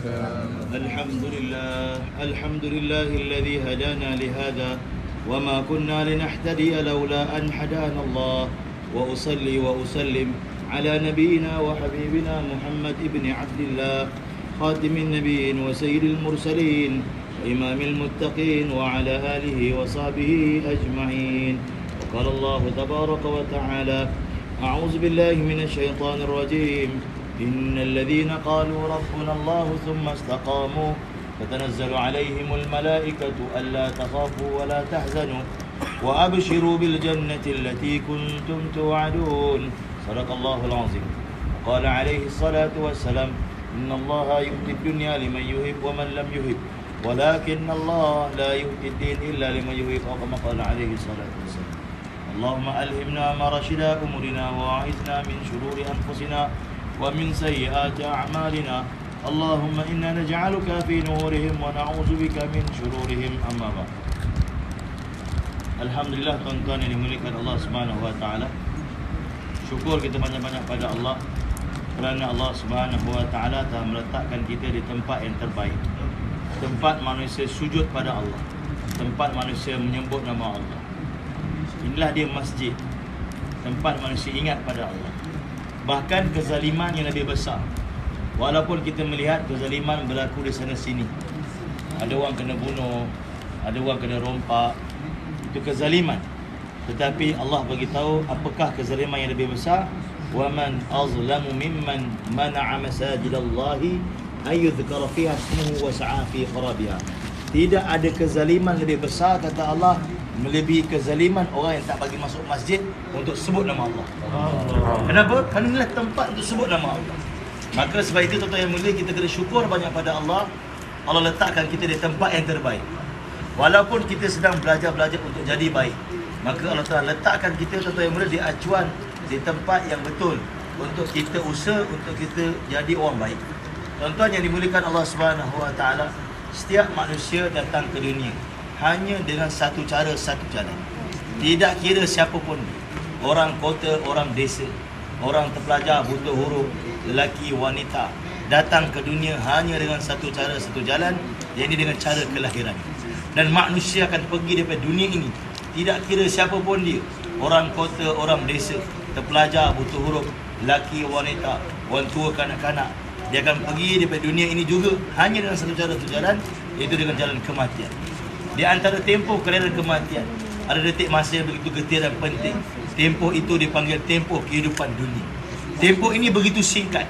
الحمد لله الذي هدانا لهذا وما كنا لنهتدي لولا أن هدانا الله وأصلي وأسلم على نبينا وحبيبنا محمد بن عبد الله خاتم النبيين وسيد المرسلين وإمام المتقين وعلى آله وصحبه أجمعين. وقال الله تبارك وتعالى: أعوذ بالله من الشيطان الرجيم. إن الذين قالوا ربنا الله ثم استقاموا تتنزل عليهم الملائكة ألا تخافوا ولا تحزنوا وأبشروا بالجنة التي كنتم توعدون. صدق الله العظيم. قال عليه الصلاة والسلام: إن الله يؤتي الدنيا لمن يحب ومن لم يحب ولكن الله لا يؤتي الدين إلا لمن يحب أو كما قال عليه الصلاة والسلام. اللهم ألهمنا ما رشدا أمورنا وأعذنا من شرور أنفسنا ومن سيئات أعمالنا. اللهم إنا نجعلك في نورهم ونعوذ بك من شرورهم. أما بعد. Alhamdulillah, tuan-tuan yang dimuliakan Allah Subhanahu wa taala. Syukur kita banyak-banyak pada Allah kerana Allah Subhanahu wa taala telah meletakkan kita di tempat yang terbaik. Tempat manusia sujud pada Allah. Tempat manusia menyebut nama Allah. Inilah dia masjid. Tempat manusia ingat pada Allah. Bahkan kezaliman yang lebih besar, walaupun kita melihat kezaliman berlaku di sana sini, ada orang kena bunuh, ada orang kena rompak, itu kezaliman. Tetapi Allah beritahu apakah kezaliman yang lebih besar? وَمَنْ أَظْلَمُ مِمَّنْ مَنَعَ مَسَاجِدَ اللَّهِ أَنْ يُذْكَرَ فِيهَا اسْمُهُ وَسَعَى فِي خَرَابِهَا. Tidak ada kezaliman lebih besar, kata Allah, melebihi kezaliman orang yang tak bagi masuk masjid untuk sebut nama Allah. Kenapa? Kerana inilah tempat untuk sebut nama Allah. Maka sebab itu, tuan-tuan yang mulia, kita kena syukur banyak pada Allah. Allah letakkan kita di tempat yang terbaik. Walaupun kita sedang belajar untuk jadi baik, maka Allah Ta'ala letakkan kita, tuan-tuan yang mulia, di acuan, di tempat yang betul untuk kita usaha, untuk kita jadi orang baik. Tuan-tuan yang dimuliakan Allah Subhanahu wa taala, setiap manusia datang ke dunia hanya dengan satu cara, satu jalan. Tidak kira siapa pun, orang kota, orang desa, orang terpelajar, buta huruf, lelaki, wanita, datang ke dunia hanya dengan satu cara, satu jalan, iaitu dengan cara kelahiran. Dan manusia akan pergi daripada dunia ini, tidak kira siapa pun dia, orang kota, orang desa, terpelajar, buta huruf, lelaki, wanita, orang tua, kanak-kanak, dia akan pergi daripada dunia ini juga hanya dengan satu cara, satu jalan, iaitu dengan jalan kematian. Di antara tempoh kelahiran kematian, ada detik masa yang begitu getir dan penting. Tempoh itu dipanggil tempoh kehidupan dunia. Tempoh ini begitu singkat.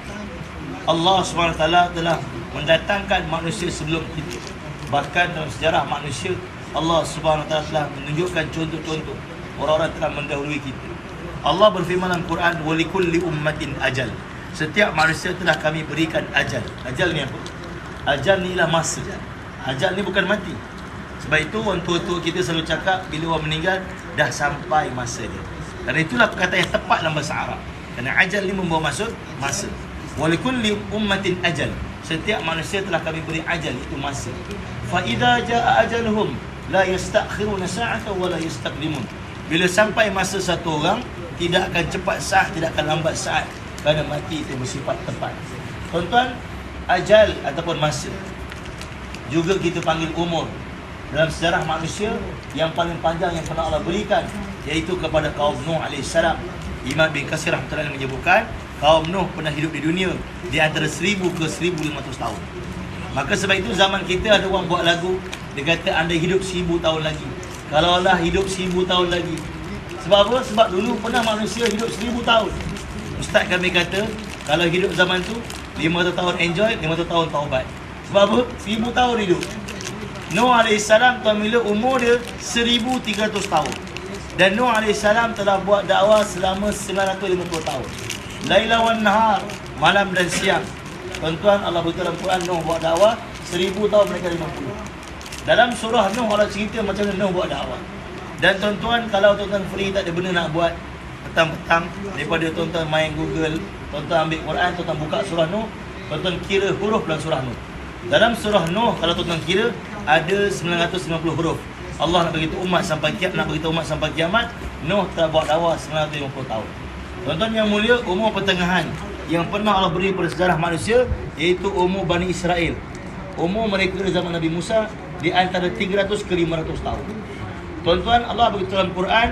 Allah SWT telah mendatangkan manusia sebelum kita. Bahkan dalam sejarah manusia, Allah SWT telah menunjukkan contoh-contoh orang-orang telah mendahului kita. Allah berfirman dalam Quran, وَلِكُلِّ أُمَّةٍ أَجَلٍ. Setiap manusia telah kami berikan ajal. Ajal ni apa? Ajal ni ialah masa. Ajal ni bukan mati. Sebab itu orang tua-tua kita selalu cakap, bila orang meninggal, dah sampai masa dia. Dan itulah perkataan yang tepat dalam bahasa Arab. Kerana ajal ni membawa maksud masa. وَلِكُلِّ أُمَّةٍ أَجَلٍ. Setiap manusia telah kami beri ajal, itu masa. فَإِذَا جَاءَ أَجَلُهُمْ لَا يَسْتَأْخِرُونَ سَاعَةً وَلَا يَسْتَقْدِمُونَ. Bila sampai masa satu orang, tidak akan cepat saat, tidak akan lambat saat. Kerana mati itu bersifat tepat. Tuan-tuan, ajal ataupun masa juga kita panggil umur. Dalam sejarah manusia, yang paling panjang yang pernah Allah berikan, iaitu kepada kaum Nuh AS. Imam bin Katsir rahmatullah menyebutkan, kaum Nuh pernah hidup di dunia di antara 1000 ke 1500 tahun. Maka sebab itu zaman kita ada orang buat lagu, dia kata anda hidup 1000 tahun lagi. Kalau Allah hidup 1000 tahun lagi. Sebab apa? Sebab dulu pernah manusia hidup 1000 tahun. Ustaz kami kata, kalau hidup zaman tu 500 tahun enjoy, 500 tahun taubat. Sebab apa? 1000 tahun hidup. Nuh AS, tuan bila umur dia 1300 tahun. Dan Nuh AS telah buat dakwah selama 950 tahun. Laila wan nahar, malam dan siang. Tuan-tuan, Allah beritahu dalam Quran, Nuh buat dakwah 1000 tahun, mereka 50. Dalam surah Nuh Allah cerita macam mana Nuh buat dakwah. Dan tuan-tuan, kalau tuan-tuan free, tak ada benda nak buat petang-petang, daripada tuan-tuan main Google, tuan-tuan ambil Quran, tuan-tuan buka surah Nuh, tuan-tuan kira huruf dalam surah Nuh. Dalam surah Nuh, kalau tuan-tuan kira, ada 990 huruf. Allah nak beritahu umat sampai kiamat, Nuh telah buat dakwah 950 tahun. Tuan-tuan yang mulia, umur pertengahan yang pernah Allah beri pada sejarah manusia, iaitu umur Bani Israel. Umur mereka zaman Nabi Musa di antara 300 ke 500 tahun. Tuan-tuan, Allah beritahu dalam Quran,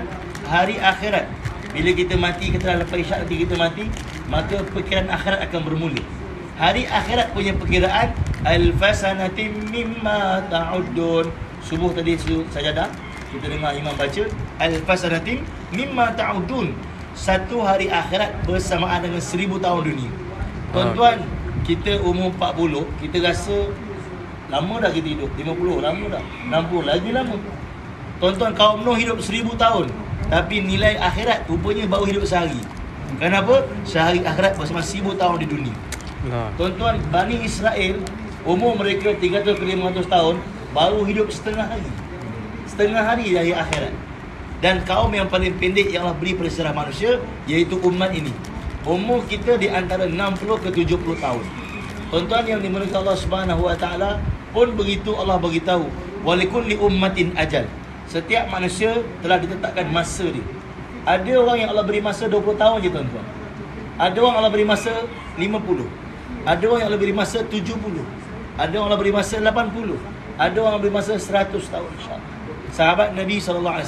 hari akhirat, bila kita mati, kita dah lepas isyak nanti kita mati, maka perkiraan akhirat akan bermula. Hari akhirat punya perkiraan alfasanatim mimma ta'uddun. Subuh tadi sajadah kita dengar imam baca alfasanatim mimma ta'uddun. Satu hari akhirat bersamaan dengan 1000 tahun dunia. Tuan-tuan, kita umur 40, kita rasa lama dah kita hidup. 50 lama dah, 60 lagi lama. Tuan-tuan, kaum Nuh hidup 1000 tahun, tapi nilai akhirat rupanya baru hidup sehari. Kenapa? Sehari akhirat bersama 1000 tahun di dunia. Tuan-tuan, Bani Israel umur mereka 300 ke 500 tahun, baru hidup setengah hari. Setengah hari dari akhirat. Dan kaum yang paling pendek yang Allah beri pada sejarah manusia, iaitu umat ini. Umur kita di antara 60 ke 70 tahun. Tuan-tuan yang dimuliakan Allah Subhanahu Wa Taala, pun begitu Allah beritahu, walikulli ummatin ajal. Setiap manusia telah ditetapkan masa dia. Ada orang yang Allah beri masa 20 tahun je, tuan-tuan. Ada orang Allah beri masa 50. Ada orang yang Allah beri masa 70. Ada orang Allah beri masa 80. Ada orang beri masa 100 tahun, insya-Allah. Sahabat Nabi SAW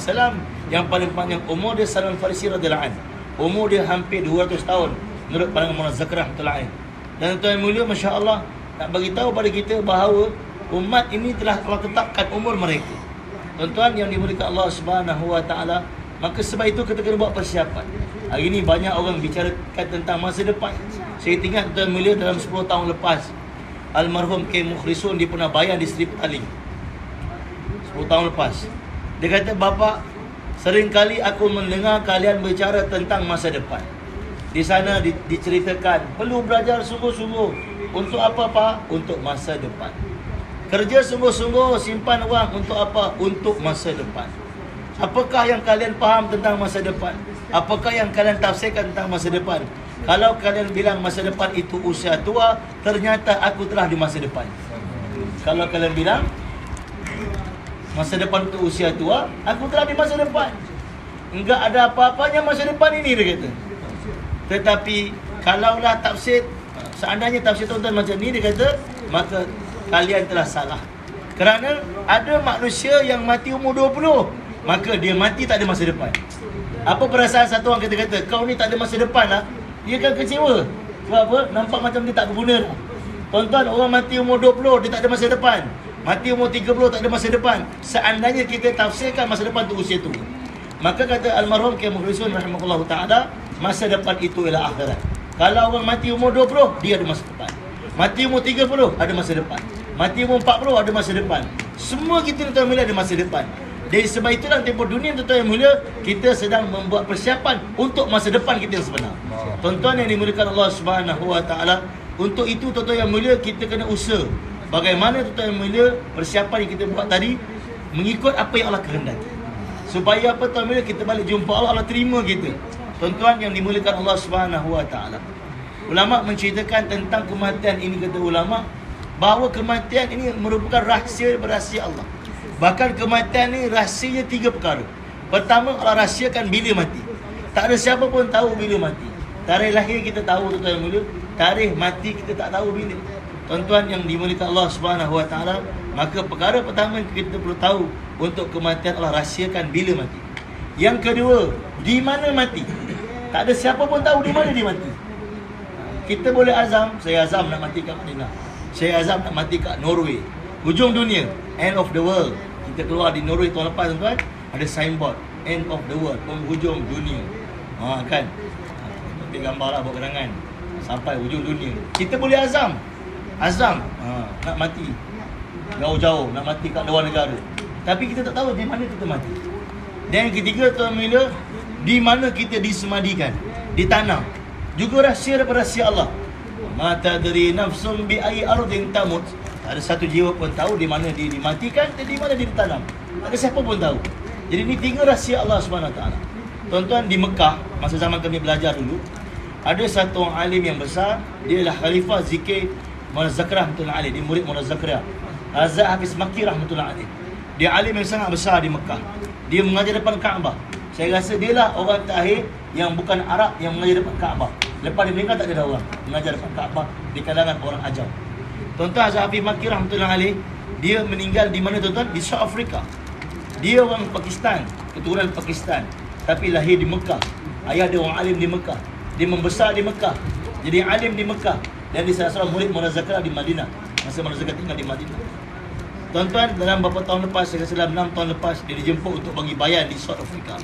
yang paling panjang umur dia, Salman Farisi radhiyallahu anhu. Umur dia hampir 200 tahun menurut pandangan Munazakrah radhiyallahu anhu. Dan tuan mulia, masya-Allah, nak bagi tahu pada kita bahawa umat ini telah Allah tetapkan umur mereka. Tuan-tuan yang dimuliakan Allah Subhanahu Wa Taala, maka sebab itu kita kena buat persiapan. Hari ini banyak orang bicarakan tentang masa depan. Saya ingat tuan mulia dalam 10 tahun lepas, almarhum K. Mukhlisun dia pernah bayar di Seri Petaling. 10 tahun lepas. Dia kata, "Bapa, seringkali aku mendengar kalian bicara tentang masa depan. Di sana diceritakan perlu belajar sungguh-sungguh. Untuk apa, Pak? Untuk masa depan. Kerja sungguh-sungguh, simpan wang untuk apa? Untuk masa depan. Apakah yang kalian faham tentang masa depan? Apakah yang kalian tafsirkan tentang masa depan? Kalau kalian bilang masa depan itu usia tua, ternyata aku telah di masa depan. Kalau kalian bilang masa depan itu usia tua, aku telah di masa depan. Enggak ada apa-apanya masa depan ini," dia kata. Tetapi kalaulah tafsir, seandainya tafsir tuan-tuan macam ni, dia kata, maka kalian telah salah. Kerana ada manusia yang mati umur 20, maka dia mati tak ada masa depan. Apa perasaan satu orang kata, "Kau ni tak ada masa depan lah." Dia akan kecewa. Sebab apa? Nampak macam dia tak berguna dah. Tuan-tuan, orang mati umur 20, dia tak ada masa depan. Mati umur 30, tak ada masa depan. Seandainya kita tafsirkan masa depan tu usia tu, maka kata almarhum K. Mukhlisun rahimahullah ta'ala, masa depan itu ialah akhirat. Kalau orang mati umur 20, dia ada masa depan. Mati umur 30, ada masa depan. Mati umur 40, ada masa depan. Semua kita, tuan-tuan mulia, ada masa depan. Dari sebab itulah tempoh dunia, tuan-tuan yang mulia, kita sedang membuat persiapan untuk masa depan kita yang sebenar. Tuan-tuan yang dimuliakan Allah Subhanahu Wa Taala, untuk itu tuan-tuan yang mulia, kita kena usaha. Bagaimana tuan-tuan yang mulia, persiapan yang kita buat tadi mengikut apa yang Allah kehendaki. Supaya apa, tuan mulia, kita balik jumpa Allah, Allah terima kita. Tuan-tuan yang dimuliakan Allah Subhanahu Wa Taala, ulama menceritakan tentang kematian ini, kata ulama, bahawa kematian ini merupakan rahsia Allah. Bahkan kematian ini rahsianya 3 perkara. Pertama, Allah rahsiakan bila mati. Tak ada siapa pun tahu bila mati. Tarikh lahir kita tahu, tuan-tuan yang mulia. Tarikh mati kita tak tahu bila. Tuan-tuan yang dimuliakan Allah Subhanahu Wa Taala, maka perkara pertama yang kita perlu tahu untuk kematian, Allah rahsiakan bila mati. Yang kedua, di mana mati. Tak ada siapa pun tahu di mana dia mati. Kita boleh azam, saya azam nak mati kat Madinah, saya azam nak mati kat Norway, hujung dunia, end of the world. Kita keluar di Norway tahun lepas, tuan-tuan, ada signboard end of the world, penghujung dunia. Kan, ambil gambar lah, buat kenangan sampai hujung dunia. Kita boleh azam nak mati jauh-jauh, nak mati kat luar negara, tapi kita tak tahu di mana kita mati. Dan yang ketiga, tuan mulia, di mana kita disemadikan, di tanah. Juga rahsia daripada rahsia Allah. Ma tadri nafsum bi ayyi ardin tamut. Tak ada satu jiwa pun tahu di mana dia dimatikan dan di mana dia ditanam. Tak ada siapa pun tahu. Jadi ini 3 rahsia Allah Subhanahu Wa Taala. Tuan-tuan, di Mekah, masa zaman kami belajar dulu, ada satu orang alim yang besar, dia adalah Khalifah Zikir Munazakrah rahmatullahi alaih, dia murid Munazakrah. Azza Hafiz Makki rahmatullahi alaih. Dia alim yang sangat besar di Mekah. Dia mengajar depan Kaabah. Saya rasa dia lah orang terakhir yang bukan Arab yang mengajar depan Kaabah. Lepas dia meninggal tak ada orang mengajar depan Kaabah di kalangan orang ajam. Tuan-tuan, Azhar Hafiz Makki rahmatullahi alaih, dia meninggal di mana tuan-tuan? Di South Africa. Dia orang Pakistan, keturunan Pakistan, tapi lahir di Mekah. Ayah dia orang alim di Mekah. Dia membesar di Mekah, jadi alim di Mekah. Dan dia salah seorang murid Maulana Zakariya di Madinah. Masa Maulana Zakariya tinggal di Madinah. Tuan-tuan, dalam beberapa tahun lepas, saya rasa dalam 6 tahun lepas, dia dijemput untuk bagi bayan di South Africa.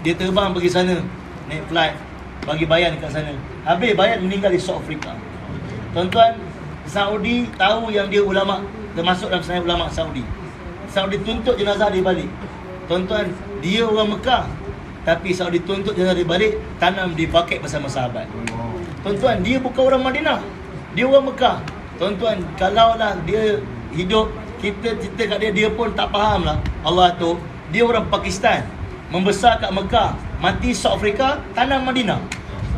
Dia terbang pergi sana, naik flight, bagi bayan dekat sana. Habis bayan meninggal di South Africa. Tuan-tuan, Saudi tahu yang dia ulama, termasuk dalam senarai ulama Saudi. Saudi tuntut jenazah dia balik. Tuan-tuan, dia orang Mekah, tapi Saudi tuntut jenazah dia balik, tanam di paket bersama sahabat. Tuan-tuan, dia bukan orang Madinah, dia orang Mekah. Tuan-tuan, kalaulah dia hidup, kita cerita kat dia, dia pun tak faham lah Allah tu. Dia orang Pakistan, membesar kat Mekah, mati South Africa, tanam Madinah.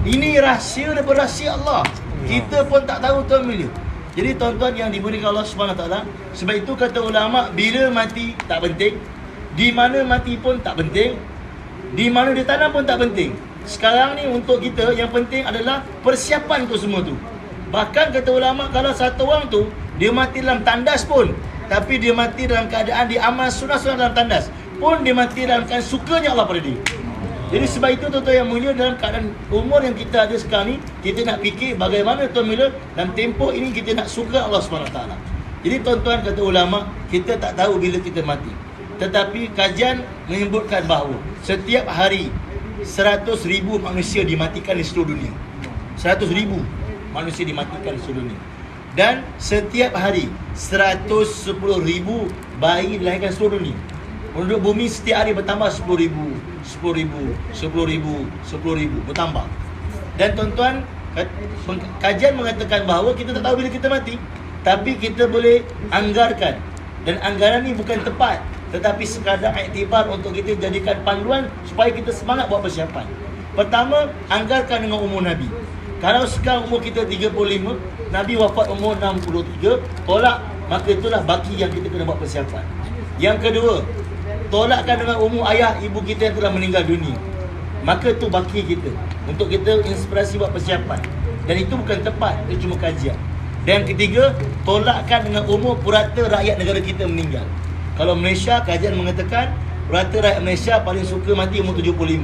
Ini rahsia daripada rahsia Allah. Kita pun tak tahu, tuan mulia. Jadi tuan-tuan yang dimuliakan Allah Subhanahu Wa Taala, sebab itu kata ulama, bila mati tak penting, di mana mati pun tak penting, di mana dia tanam pun tak penting. Sekarang ni untuk kita yang penting adalah persiapan tu semua tu. Bahkan kata ulama, kalau satu orang tu dia mati dalam tandas pun, tapi dia mati dalam keadaan dia amal sunat-sunat dalam tandas, pun dia mati dalam keadaan sukanya Allah pada dia. Jadi sebab itu tuan-tuan yang mulia, dalam keadaan umur yang kita ada sekarang ni, kita nak fikir bagaimana tuan mulia dalam tempoh ini kita nak suka Allah SWT. Jadi tuan-tuan, kata ulama, kita tak tahu bila kita mati. Tetapi kajian menyebutkan bahawa setiap hari 100,000 manusia dimatikan di seluruh dunia. 100,000 manusia dimatikan di seluruh dunia. Dan setiap hari 110,000 bayi dilahirkan di seluruh dunia. Penduduk bumi setiap hari bertambah 10,000, 10,000, 10,000, 10,000 bertambah. Dan tuan-tuan, kajian mengatakan bahawa kita tak tahu bila kita mati, tapi kita boleh anggarkan. Dan anggaran ni bukan tepat, tetapi sekadar iktibar untuk kita jadikan panduan supaya kita semangat buat persiapan. Pertama, anggarkan dengan umur Nabi. Kalau sekarang umur kita 35, Nabi wafat umur 63, tolak, maka itulah baki yang kita kena buat persiapan. Yang kedua, tolakkan dengan umur ayah ibu kita yang telah meninggal dunia. Maka itu baki kita, untuk kita inspirasi buat persiapan. Dan itu bukan tepat, itu cuma kajian. Dan yang ketiga, tolakkan dengan umur purata rakyat negara kita meninggal. Kalau Malaysia, kajian mengatakan purata rakyat Malaysia paling suka mati umur 75.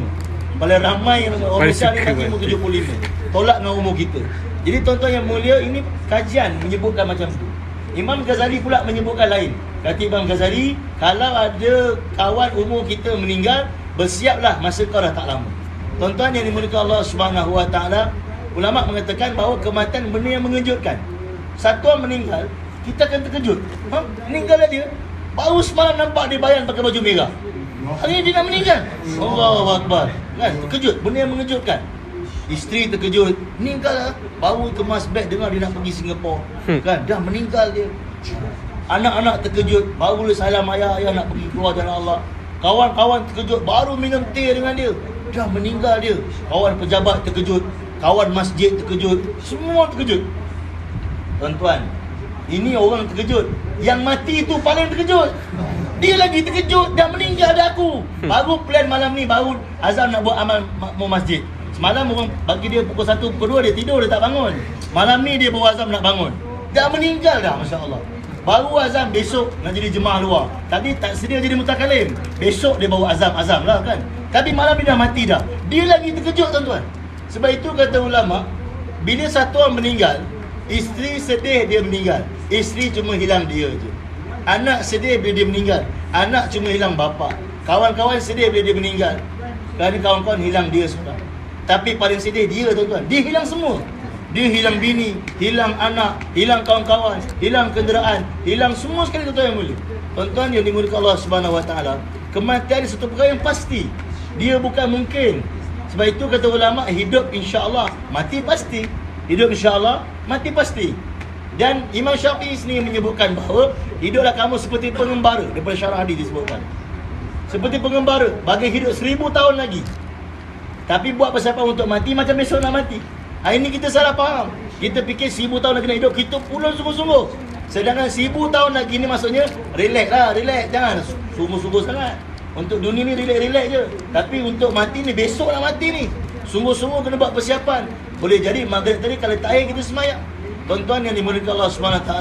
Paling ramai yang orang Malaysia ni mati umur 75. Tolak dengan umur kita. Jadi tuan-tuan yang mulia, ini kajian menyebutkan macam tu. Imam Ghazali pula menyebutkan lain. Kata Imam Ghazali, kalau ada kawan umur kita meninggal, bersiaplah, masa kau dah tak lama. Tuan-tuan yang dimuliakan Allah Subhanahu Wa Taala, ulama mengatakan bahawa kematian benda yang mengejutkan. Satu orang meninggal, kita akan terkejut. Meninggal dia, baru semalam nampak dia bayan pakai baju merah, hari ini dia nak meninggal. Allahu Akbar. Kan, terkejut, benda yang mengejutkan. Isteri terkejut, meninggal lah. Baru kemas beg, dengar dia nak pergi Singapura. Kan, dah meninggal dia. Anak-anak terkejut, baru dia salam ayah nak pergi keluar jalan Allah. Kawan-kawan terkejut, baru minum teh dengan dia, dah meninggal dia. Kawan pejabat terkejut, kawan masjid terkejut, semua terkejut. Tuan-tuan, ini orang terkejut. Yang mati tu paling terkejut. Dia lagi terkejut, dah meninggal dah aku. Baru plan malam ni, baru azam nak buat amal makmum masjid. Semalam orang bagi dia pukul 1, pukul 2 dia tidur, dia tak bangun. Malam ni dia baru azam nak bangun, dah meninggal dah, Masya Allah. Baru azam, besok nak jadi jemaah luar. Tadi tak sedia jadi mutakalim, besok dia baru azam lah kan. Tapi malam ni dah mati dah, dia lagi terkejut tuan-tuan. Sebab itu kata ulama, bila satu orang meninggal, isteri sedih dia meninggal, isteri cuma hilang dia je. Anak sedih bila dia meninggal, anak cuma hilang bapa. Kawan-kawan sedih bila dia meninggal, kerana kawan-kawan hilang dia semua. Tapi paling sedih dia tuan-tuan, dia hilang semua. Dia hilang bini, hilang anak, hilang kawan-kawan, hilang kenderaan, hilang semua sekali tuan-tuan yang mulia. Tuan-tuan yang dimuliakan Allah Subhanahu Wa Taala, kematian satu perkara yang pasti. Dia bukan mungkin. Sebab itu kata ulama, hidup insya-Allah, mati pasti. Hidup insya-Allah, mati pasti. Dan Imam Syafi'i sendiri menyebutkan bahawa hiduplah kamu seperti pengembara. Daripada syarah hadis disebutkan, seperti pengembara, bagi hidup 1000 tahun lagi. Tapi buat persiapan untuk mati macam besok nak mati. Hari ni kita salah faham. Kita fikir 1000 tahun lagi nak hidup, kita pulang sungguh-sungguh. Sedangkan 1000 tahun lagi ni maksudnya relax lah, relax. Jangan sungguh-sungguh sangat. Untuk dunia ni relax-relax je. Tapi untuk mati ni, besok nak mati ni, sungguh-sungguh kena buat persiapan. Boleh jadi maghrib tadi kalau tak air kita semayang. Tuan-tuan yang dimuliakan Allah SWT,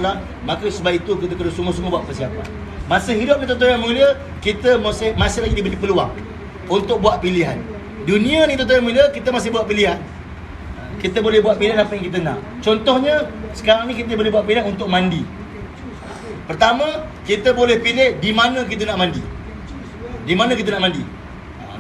maka sebab itu kita kena sungguh-sungguh buat persiapan. Masa hidup ni tuan-tuan yang mulia, kita masih lagi diberi peluang untuk buat pilihan. Dunia ni tuan-tuan yang mulia, kita masih buat pilihan. Kita boleh buat pilihan apa yang kita nak. Contohnya, sekarang ni kita boleh buat pilihan untuk mandi. Pertama, kita boleh pilih di mana kita nak mandi. Di mana kita nak mandi.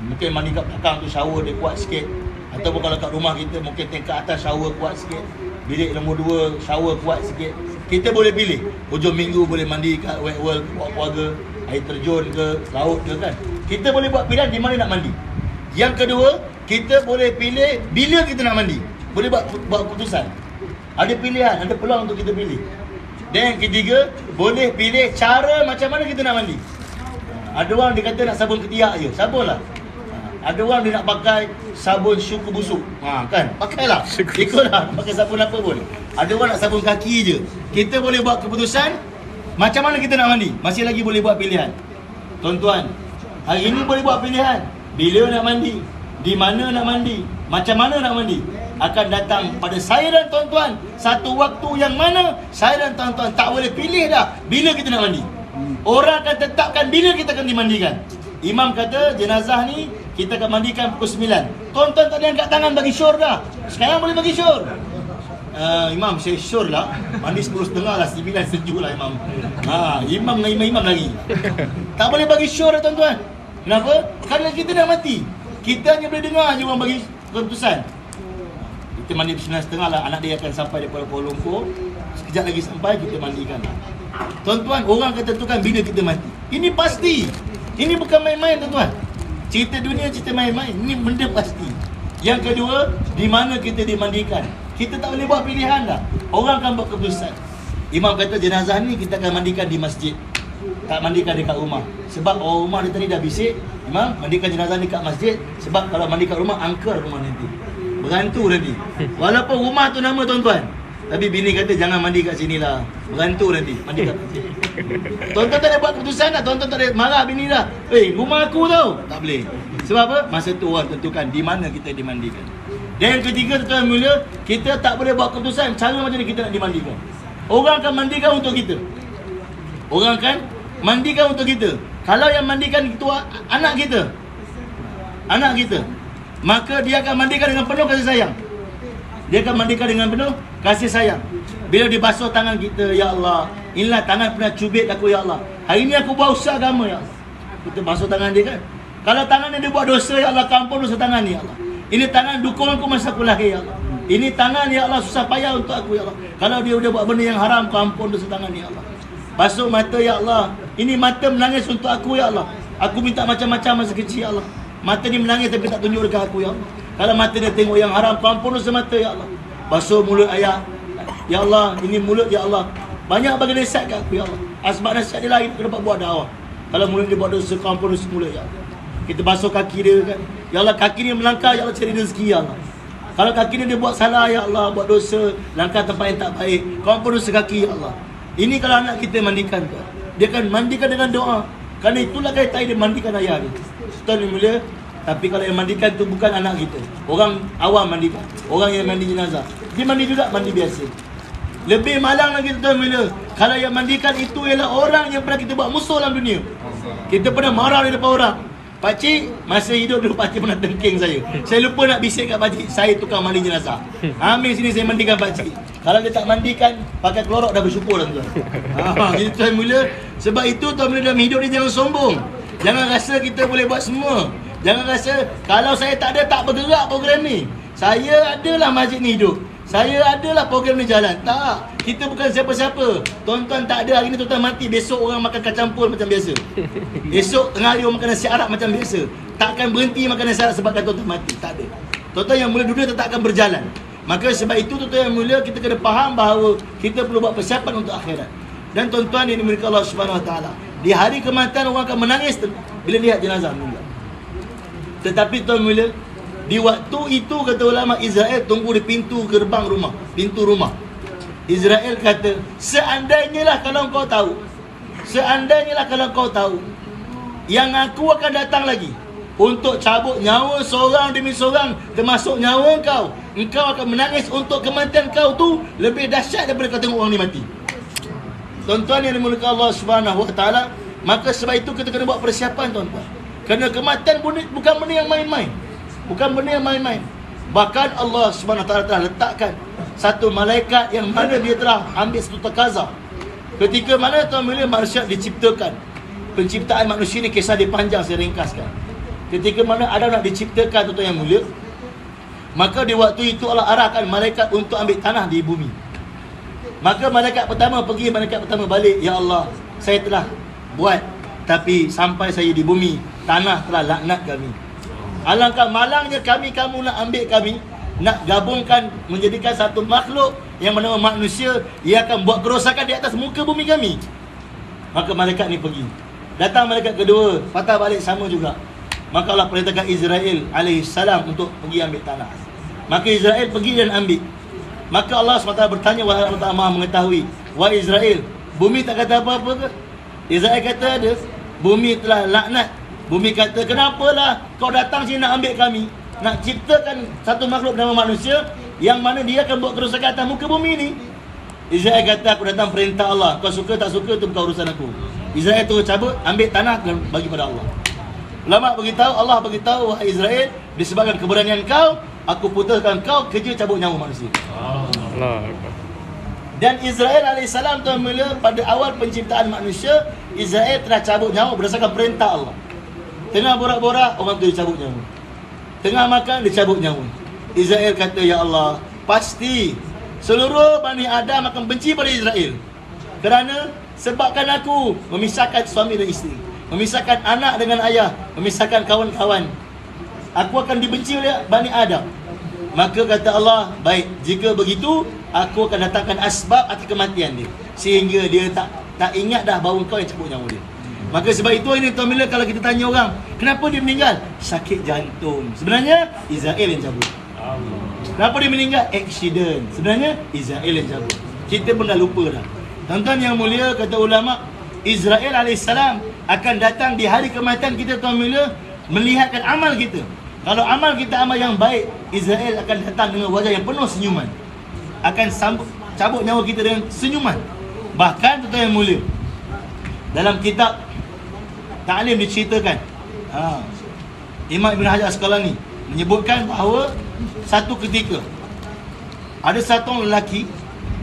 Mungkin mandi kat belakang tu shower dia kuat sikit. Ataupun kalau kat rumah kita mungkin tingkat atas shower kuat sikit. Bilik nombor 2 shower kuat sikit. Kita boleh pilih. Hujung minggu boleh mandi kat wet world, keluarga, air terjun ke, laut ke kan. Kita boleh buat pilihan di mana nak mandi. Yang kedua, kita boleh pilih bila kita nak mandi. Boleh buat keputusan. Ada pilihan, ada peluang untuk kita pilih. Dan yang ketiga, boleh pilih cara macam mana kita nak mandi. Ada orang dia kata nak sabun ketiak je, sabunlah. Ada orang dia nak pakai sabun syukur busuk. Kan? Pakailah. Ikutlah pakai sabun apa pun. Ada orang nak sabun kaki je. Kita boleh buat keputusan macam mana kita nak mandi. Masih lagi boleh buat pilihan. Tuan-tuan, hari ini boleh buat pilihan. Bila nak mandi, di mana nak mandi, macam mana nak mandi. Akan datang pada saya dan tuan-tuan satu waktu yang mana saya dan tuan-tuan tak boleh pilih dah bila kita nak mandi. Orang akan tetapkan bila kita akan dimandikan. Imam kata jenazah ni kita akan mandikan pukul 9. Tuan-tuan tak ada angkat tangan bagi syur dah. Sekarang boleh bagi syur. Imam saya syur lah. Mandi 10.30 lah, 9 sejuk lah Imam. Imam dengan imam lagi. Tak boleh bagi syur dah tuan-tuan. Kenapa? Kerana kita dah mati. Kita hanya boleh dengar je orang bagi keputusan. Kita mandi 9.30 lah. Anak dia akan sampai daripada Kuala Lumpur. Sekejap lagi sampai kita mandikan lah. Tuan-tuan, orang akan tentukan bila kita mati. Ini pasti. Ini bukan main-main tuan-tuan. Cerita dunia, cerita main-main. Ini benda pasti. Yang kedua, di mana kita dimandikan. Kita tak boleh buat pilihan dah. Orang akan buat keputusan. Imam kata jenazah ni kita akan mandikan di masjid. Tak mandikan dekat rumah. Sebab orang rumah dia tadi dah bisik, Imam mandikan jenazah ni kat masjid. Sebab kalau mandi kat rumah, angker rumah nanti. Berantu nanti. Walaupun rumah tu nama tuan-tuan, tapi bini kata jangan mandi kat sini lah. Berantu nanti. Mandi kat masjid. Tuan-tuan tak ada buat keputusan dah. Tuan-tuan tak ada marah bini dah. Rumah aku tau. Tak boleh. Sebab apa? Masa tu orang tentukan di mana kita dimandikan. Dan yang ketiga tuan-tuan mulia, kita tak boleh buat keputusan cara macam mana kita nak dimandikan. Orang akan mandikan untuk kita. Orang akan mandikan untuk kita. Kalau yang mandikan itu anak kita, maka dia akan mandikan dengan penuh kasih sayang. Dia akan mandikan dengan penuh kasih sayang. Bila dia basuh tangan kita, ya Allah, inilah tangan pernah cubit aku ya Allah. Hari ini aku buat usaha agama ya Allah. Kita basuh tangan dia kan. Kalau tangan dia buat dosa ya Allah, kampun dosa tangan ni ya Allah. Ini tangan dukung aku masa aku lahir ya Allah. Ini tangan ya Allah susah payah untuk aku ya Allah. Kalau dia sudah buat benda yang haram, kampun dosa tangan ya Allah. Basuh mata ya Allah. Ini mata menangis untuk aku ya Allah. Aku minta macam-macam masa kecil ya Allah. Mata ni menangis tapi tak tunjuk dekat aku ya Allah. Kalau mata dia tengok yang haram, kampun dosa mata ya Allah. Basuh mulut ayah. Ya Allah, ini mulut ya Allah. Banyak bagi nasihat kat aku ya Allah. Sebab nasihat dia lain, aku dapat buat dakwah. Kalau mulut dia buat dosa, kampun dosa mulut ya Allah. Kita basuh kaki dia kan. Ya Allah, kaki dia melangkah ya Allah, cari rezeki ya Allah. Kalau kaki dia buat salah ya Allah, buat dosa, langkah tempat yang tak baik, kampun dosa kaki ya Allah. Ini kalau anak kita mandikan, dia akan mandikan dengan doa. Kerana itulah kaitan dia mandikan ayah dia. Tuan yang mulia, tapi kalau yang mandikan tu bukan anak kita. Orang awam mandikan. Orang yang mandi jenazah. Dia mandi juga, mandi biasa. Lebih malang lagi tuan mulia, kalau yang mandikan itu ialah orang yang pernah kita buat musuh dalam dunia. Kita pernah marah di depan orang. Pakcik, masa hidup dulu pakcik pernah tengking saya. Saya lupa nak bisik kat pakcik, saya tukang mandi jenazah. Ambil sini saya mandikan pakcik. Kalau dia tak mandikan, pakai klorok dah bersyukur dah tuan. Jadi tuan mula, sebab itu tuan mula dalam hidup ni jangan sombong. Jangan rasa kita boleh buat semua. Jangan rasa kalau saya tak ada, tak bergerak program ni. Saya adalah masjid ni hidup. Saya adalah program ni jalan. Tak. Kita bukan siapa-siapa. Tuan-tuan tak ada hari ni tuan-tuan mati. Besok orang makan kacang pul macam biasa. Esok tengah hari orang makan nasi Arab macam biasa. Takkan berhenti makan nasi Arab sebabkan tuan-tuan mati. Tak ada. Tuan-tuan yang mulia dunia tetap akan berjalan. Maka sebab itu tuan-tuan yang mulia, kita kena faham bahawa kita perlu buat persiapan untuk akhirat. Dan tuan-tuan yang dimiliki Allah Subhanahu Wa Taala, di hari kematian orang akan menangis bila lihat jenazah mulia. Tetapi tuan mulia, di waktu itu kata ulama Israel tunggu di pintu gerbang rumah, pintu rumah. Israel kata, seandainya lah kalau kau tahu, yang aku akan datang lagi untuk cabut nyawa seorang demi seorang, termasuk nyawa kau, engkau akan menangis untuk kematian kau tu lebih dahsyat daripada kau tengok orang ni mati. Tuan-tuan yang dimulakan Allah Subhanahu Wa Taala, maka sebab itu kita kena buat persiapan, tuan-tuan. Kerana kematian bukan benda yang main-main. Bukan benda yang main-main. Bahkan Allah Subhanahu Wa Taala telah letakkan satu malaikat yang mana dia telah ambil satu takaza. Ketika mana tuan-tuan manusia diciptakan, penciptaan manusia ni kisah dia panjang, saya ringkaskan. Ketika mana Adam nak diciptakan, tuan-tuan yang mulia, maka di waktu itu Allah arahkan malaikat untuk ambil tanah di bumi. Maka malaikat pertama pergi, malaikat pertama balik. Ya Allah, saya telah buat, tapi sampai saya di bumi, tanah telah laknat kami. Alangkah malangnya kamu nak ambil kami, nak gabungkan, menjadikan satu makhluk yang bernama manusia, ia akan buat kerosakan di atas muka bumi kami. Maka malaikat ni pergi. Datang malaikat kedua, patah balik sama juga. Maka Allah perintahkan Israel alaihissalam untuk pergi ambil tanah. Maka Israel pergi dan ambil. Maka Allah SWT bertanya, wahai Allah Ta'ala Maha mengetahui, wahai Israel, bumi tak kata apa-apa ke? Israel kata ada, bumi telah laknat. Bumi kata, kenapalah kau datang sini nak ambil kami, nak ciptakan satu makhluk bernama manusia, yang mana dia akan buat kerosakan atas muka bumi ni. Israel kata, aku datang perintah Allah, kau suka tak suka tu bukan urusan aku. Israel terus cabut, ambil tanah dan bagi pada Allah. Ulama beritahu, Allah beritahu, wahai Israel, disebabkan keberanian kau, aku putuskan kau kerja cabut nyawa manusia. Allah. Dan Israel alaihissalam, tuan mulia, pada awal penciptaan manusia, Israel telah cabut nyawa berdasarkan perintah Allah. Tengah borak-borak, orang tu dia cabut nyawa. Tengah makan, dia cabut nyawa. Israel kata, ya Allah, pasti seluruh Bani Adam akan benci pada Israel. Kerana sebabkan aku memisahkan suami dan isteri, memisahkan anak dengan ayah, memisahkan kawan-kawan, aku akan dibenci oleh Bani Adam. Maka kata Allah, baik, jika begitu, aku akan datangkan asbab atas kematian dia, sehingga dia tak ingat dah bahawa kau yang cabut nyawa dia. Maka sebab itu ini tuan bila kalau kita tanya orang, kenapa dia meninggal? Sakit jantung. Sebenarnya Israel yang cabut. Kenapa dia meninggal? Accident. Sebenarnya Israel yang cabut. Kita pun dah lupa dah. Tuan-tuan yang mulia, kata ulama, Israel alaihissalam akan datang di hari kematian kita, tuan mulia, melihatkan amal kita. Kalau amal kita amal yang baik, Israel akan datang dengan wajah yang penuh senyuman, akan cabut nyawa kita dengan senyuman. Bahkan tuan-tuan yang mulia, dalam kitab Ta'lim diceritakan, Imam Ibn Hajar Asqalani menyebutkan bahawa satu ketika ada satu lelaki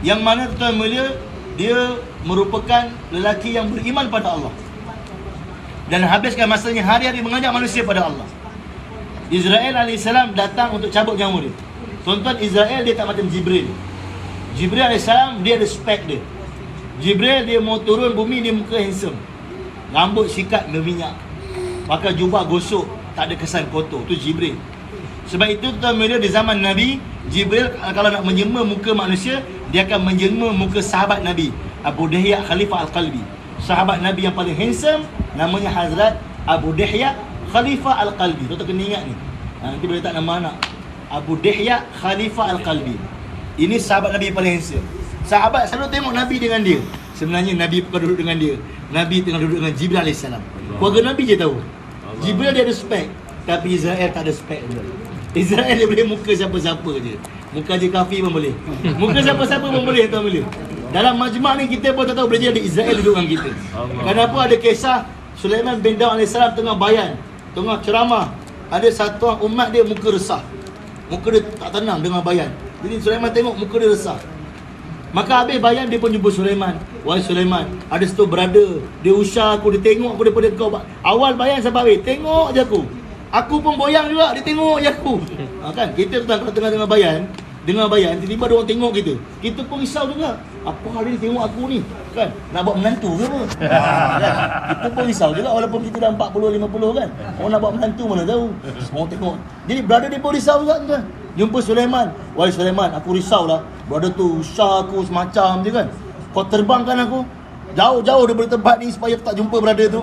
yang mana tuan mulia, dia merupakan lelaki yang beriman pada Allah dan habiskan masanya hari-hari mengajak manusia pada Allah. Israel alaihissalam datang untuk cabut nyawa dia. Tuan-tuan, Israel dia tak macam Jibril. Jibril alaihissalam dia ada spek dia. Jibril dia mau turun bumi, dia muka handsome, rambut sikat berminyak, pakai jubah gosok, tak ada kesan kotor. Tu Jibril. Sebab itu tuan mulia, di zaman Nabi, Jibril kalau nak menjelma muka manusia, dia akan menjelma muka sahabat Nabi, Abu Dihya Khalifah Al-Qalbi. Sahabat Nabi yang paling handsome namanya Hazrat Abu Dihya Khalifah Al-Qalbi. Tuan-tuan kena ingat ni. Nanti boleh tak nama anak, Abu Dihya Khalifah Al-Qalbi. Ini sahabat Nabi yang paling handsome. Sahabat selalu tengok Nabi dengan dia. Sebenarnya Nabi bukan duduk dengan dia, Nabi tengah duduk dengan Jibril AS. Keluarga Nabi je tahu. Jibril dia ada spek, tapi Israel tak ada spek pun. Israel dia boleh muka siapa-siapa je. Muka je kafir pun boleh. Muka siapa-siapa pun boleh, tuan boleh. Dalam majma' ni kita pun tak tahu, boleh jadi ada Israel duduk dengan kita. Kenapa ada kisah Sulaiman bin Daud AS tengah bayan, tengah ceramah, ada satu orang umat dia muka resah. Muka dia tak tenang dengan bayan. Jadi Sulaiman tengok muka dia resah. Maka habis bayan, dia pun jumpa Sulaiman. Wahai Sulaiman, ada satu brother, dia usah aku, dia tengok aku daripada kau. Awal bayan sebab tengok je aku. Aku pun boyang juga, dia tengok je aku. Kan, kita kalau tengah-tengah bayan, dengar bayan, tiba-tiba ada orang tengok kita. Kita pun risau juga. Apa hari ni tengok aku ni? Kan, nak buat menantu ke apa? Kan? Kita pun risau juga walaupun kita dah 40-50 kan. Orang nak buat menantu mana tahu. Orang tengok. Jadi brother dia pun risau juga tuan. Jumpa Sulaiman. Wahai Sulaiman, aku risau lah. Brother tu usah aku semacam je kan. Kau terbangkan aku jauh-jauh daripada tempat ni supaya tak jumpa brother tu.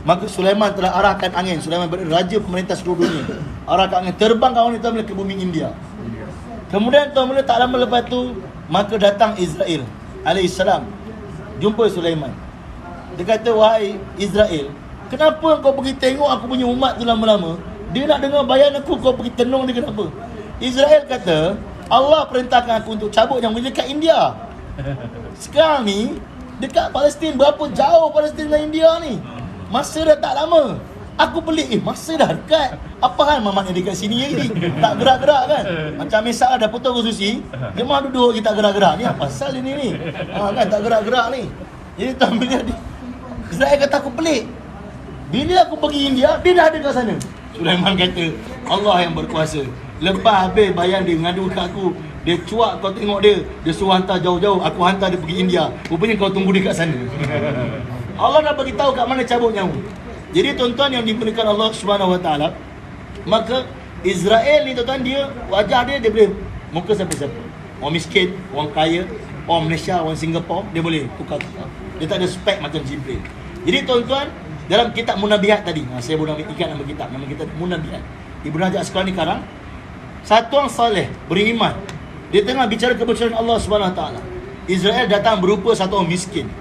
Maka Sulaiman telah arahkan angin. Sulaiman raja pemerintah seluruh dunia. Arahkan angin, terbangkan wanita ke bumi India. Kemudian tuan mula tak lama lepas tu, maka datang Israel alaihissalam jumpa Sulaiman. Dia kata, wahai Israel, kenapa kau pergi tengok aku punya umat tu lama-lama? Dia nak dengar bayan aku, kau pergi tenung dia kenapa? Israel kata, Allah perintahkan aku untuk cabut yang dekat India. Sekarang ni dekat Palestin, berapa jauh Palestin dan India ni? Masa dah tak lama. Aku pelik, masa dah dekat. Apa hal mamaknya dekat sini lagi? Tak gerak-gerak kan? Macam misal dah potong kursi, dia mah duduk je tak gerak-gerak. Ni apa pasal ini ni? Kan tak gerak-gerak ni. Jadi tak bila Israel kata aku pelik. Bila aku pergi India, dia dah ada kat sana. Sulaiman kata, Allah yang berkuasa. Lepas habis bayang dia ngadu kat aku, dia cuak kau tengok dia, dia suruh hantar jauh-jauh, aku hantar dia pergi India. Rupanya kau tunggu dia kat sana. Allah dah bagi tahu kat mana cabut nyawa. Jadi tuan-tuan yang dimuliakan Allah Subhanahu Wa Taala, maka Israel ni tuan-tuan, dia wajah dia boleh muka siapa-siapa. Orang miskin, orang kaya, orang Malaysia, orang Singapura, dia boleh tukar-tukar. Dia tak ada spek macam Jibril. Jadi tuan-tuan, dalam kitab Munabihat tadi, saya boleh ikat nama kitab Munabihat. Ibnu Hajar Asqalani karang, satu orang saleh, beriman, dia tengah bicara kebesaran Allah Subhanahu Wa Taala. Israel datang berupa satu orang miskin.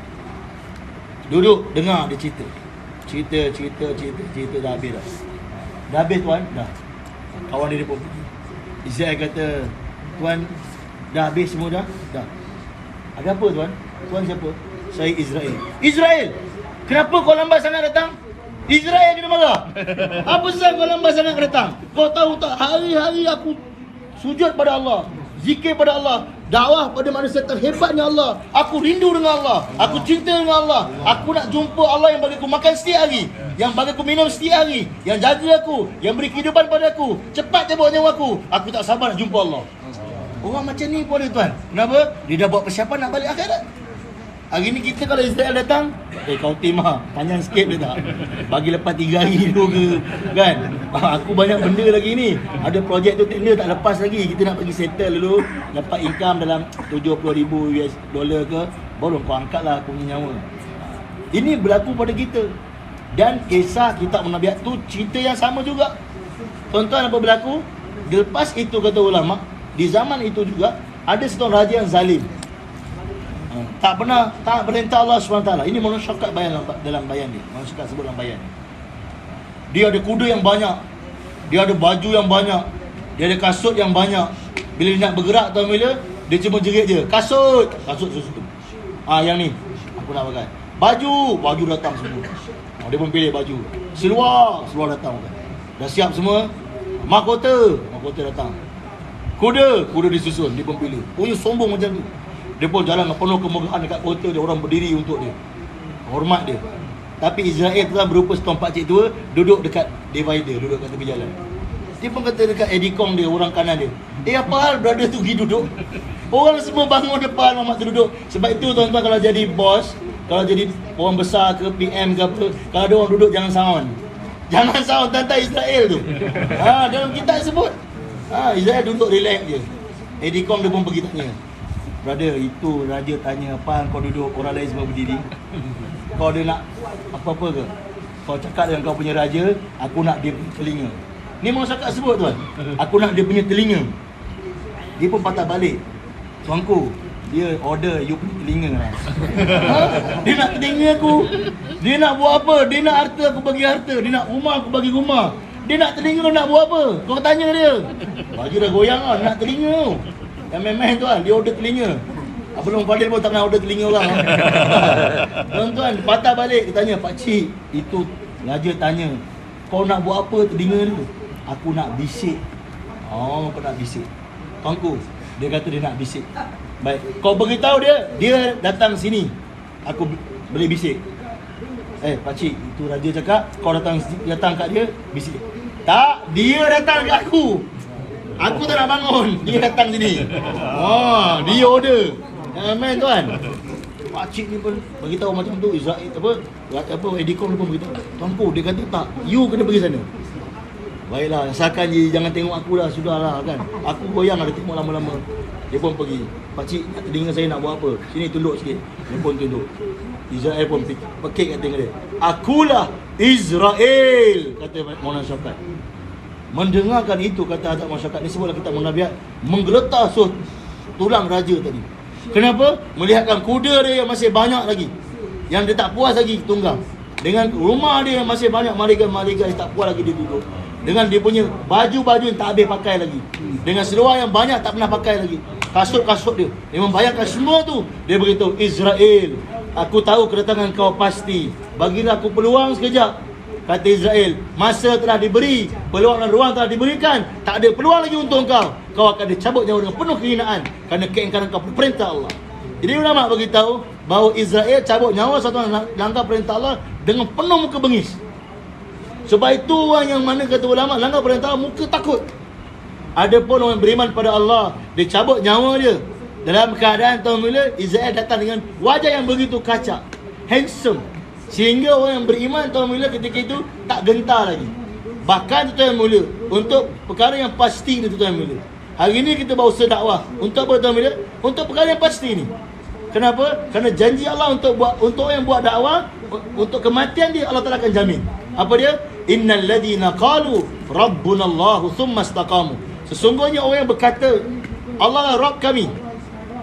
Duduk dengar dia cerita. Cerita dah habis dah. Dah habis tuan, dah. Kawan dia pun pergi. Israel kata, tuan, dah habis semua dah? Dah. Ada apa tuan? Tuan siapa? Saya Israel. Israel! Kenapa kau lambat sangat datang? Israel kena marah. Apa sebab kau lambat sangat datang? Kau tahu tak, hari-hari aku sujud pada Allah, zikir pada Allah, dakwah pada manusia terhebatnya Allah. Aku rindu dengan Allah, aku cinta dengan Allah. Aku nak jumpa Allah yang bagi aku makan setiap hari, yang bagi aku minum setiap hari, yang jaga aku, yang beri kehidupan pada aku. Cepat cabut nyawa aku. Aku tak sabar nak jumpa Allah. Orang macam ni pun ada tuan. Kenapa? Dia dah buat persiapan nak balik akhirat. Hari ni kita kalau Israel datang, kau timah, panjang sikit dia tak? Bagi lepas 3 hari dulu ke, kan? Aku banyak benda lagi ni. Ada projek tu tender tak lepas lagi. Kita nak pergi settle dulu, dapat income dalam 70,000 US dollar ke, baru kau angkatlah aku punya nyawa. Ini berlaku pada kita. Dan kisah kitab Munabihat tu cerita yang sama juga. Tuan-tuan, apa berlaku? Lepas itu kata ulama, di zaman itu juga ada seorang raja yang zalim. Tak perintah Allah SWT. Ini masyarakat bayan dalam bayan dia. Masyarakat sebut dalam bayan dia. Dia ada kuda yang banyak, dia ada baju yang banyak, dia ada kasut yang banyak. Bila dia nak bergerak tuan bila, dia cuma jerit je, kasut susu. Yang ni aku nak pakai. Baju datang semua. Dia pun pilih baju. Seluar datang pakai. Dah siap semua. Mahkota datang. Kuda disusun, dia pun pilih. Punya sombong macam tu. Dia pun jalan penuh kemegahan dekat kota dia, orang berdiri untuk dia, hormat dia. Tapi Israel tu berupa seorang pakcik tua, duduk dekat divider, duduk kat tepi jalan. Dia pun kata dekat Eddie Kong dia, orang kanan dia, apa hal brother tu pergi duduk? Orang semua bangun depan mamak tu duduk. Sebab itu tuan-tuan, kalau jadi bos, kalau jadi orang besar ke PM ke apa, kalau ada orang duduk jangan sound. Jangan sound, tentang Israel tu. Dalam kitab sebut. Israel duduk relax je. Eddie Kong dia pun pergi tanya, brother, itu raja tanya apa kau duduk, orang lain semua berdiri. Kau ada nak apa-apa ke? Kau cakap dengan kau punya raja, aku nak dia punya telinga. Ni masyarakat sebut tuan, aku nak dia punya telinga. Dia pun patah balik, tuanku, dia order you punya telinga lah. Dia nak telinga aku. Dia nak buat apa? Dia nak harta, aku bagi harta. Dia nak rumah, aku bagi rumah. Dia nak telinga, nak buat apa? Kau tanya dia. Baju dah goyang lah, nak telinga. Yang main-main tuan, dia order telinga. Belum Fadil pun tak pernah order telinga orang. Tuan-tuan, patah balik, dia tanya, pakcik, itu raja tanya, kau nak buat apa telinga tu? Aku nak bisik. Kau nak bisik. Tuanku, dia kata dia nak bisik. Baik, kau beritahu dia datang sini, aku boleh bisik. Pakcik, itu raja cakap, kau datang kat dia, bisik. Tak, dia datang kat aku. Aku tak nak bangun, dia datang sini. Dia order. Main tuan. Pakcik ni pun beritahu macam tu. Israel apa Eddie Kong pun beritahu. Tuanku, dia kata tak, you kena pergi sana. Baiklah, asalkan je jangan tengok aku dah, sudahlah kan. Aku goyang ada tengok lama-lama. Dia pun pergi. Pakcik, telinga saya nak buat apa? Sini tunduk sikit. Dia pun tunduk. Israel pun pekik kat telinga dia. Akulah Israel, kata Maulana Syafiq. Mendengarkan itu, kata Hazrat masyarakat ni, sebutlah kitab Munabihat, menggeletar tulang raja tadi. Kenapa? Melihatkan kuda dia yang masih banyak lagi, yang dia tak puas lagi tunggang, dengan rumah dia yang masih banyak malaikat-malaikat yang tak puas lagi dia duduk. Dengan dia punya baju-baju yang tak habis pakai lagi, dengan seluar yang banyak tak pernah pakai lagi, kasut-kasut dia. Dia membayangkan semua tu. Dia beritahu, Israel, aku tahu kedatangan kau pasti. Bagilah aku peluang sekejap. Kata Israel, masa telah diberi, peluang dan ruang telah diberikan. Tak ada peluang lagi untuk engkau. Kau akan dicabut nyawa dengan penuh kehinaan kerana keingkaran kau perintah Allah. Jadi ulama beritahu bahawa Israel cabut nyawa satu langkah perintah Allah dengan penuh muka bengis. Sebab itu orang yang mana kata ulama langgar perintah Allah, muka takut. Ada pun orang beriman pada Allah, dia cabut nyawa dia dalam keadaan bila Israel datang dengan wajah yang begitu kacak, handsome, sehingga orang yang beriman bila ketika itu tak gentar lagi. Bahkan tuan yang mulia, untuk perkara yang pasti ni tuan yang mulia, hari ni kita berusaha dakwah untuk apa tuan mulia? Untuk perkara yang pasti ni. Kenapa? Kerana janji Allah untuk orang yang buat dakwah, untuk kematian dia Allah Taala akan jamin. Apa dia? Innal ladhina qalu rabbunallahu thumma istaqamu. Sesungguhnya orang yang berkata Allah lah Rabb kami,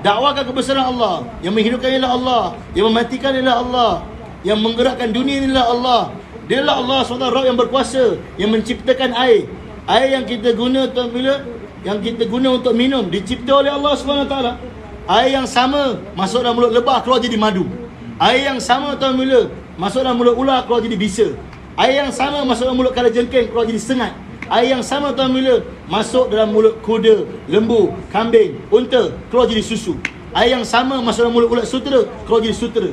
dakwakan kebesaran Allah, yang menghidupkan ialah Allah, yang mematikan ialah Allah, yang menggerakkan dunia ialah Allah. Dialah Allah SWT Rabb yang berkuasa, yang menciptakan air. Air yang kita guna tuan bila, yang kita guna untuk minum, dicipta oleh Allah SWT. Air yang sama masuk dalam mulut lebah, keluar jadi madu. Air yang sama tuan bila masuk dalam mulut ular, keluar jadi bisa. Air yang sama masuk dalam mulut kalajengking, keluar jadi sengat. Air yang sama tuan bila masuk dalam mulut kuda, lembu, kambing, unta, keluar jadi susu. Air yang sama masuk dalam mulut ulat sutera, keluar jadi sutera.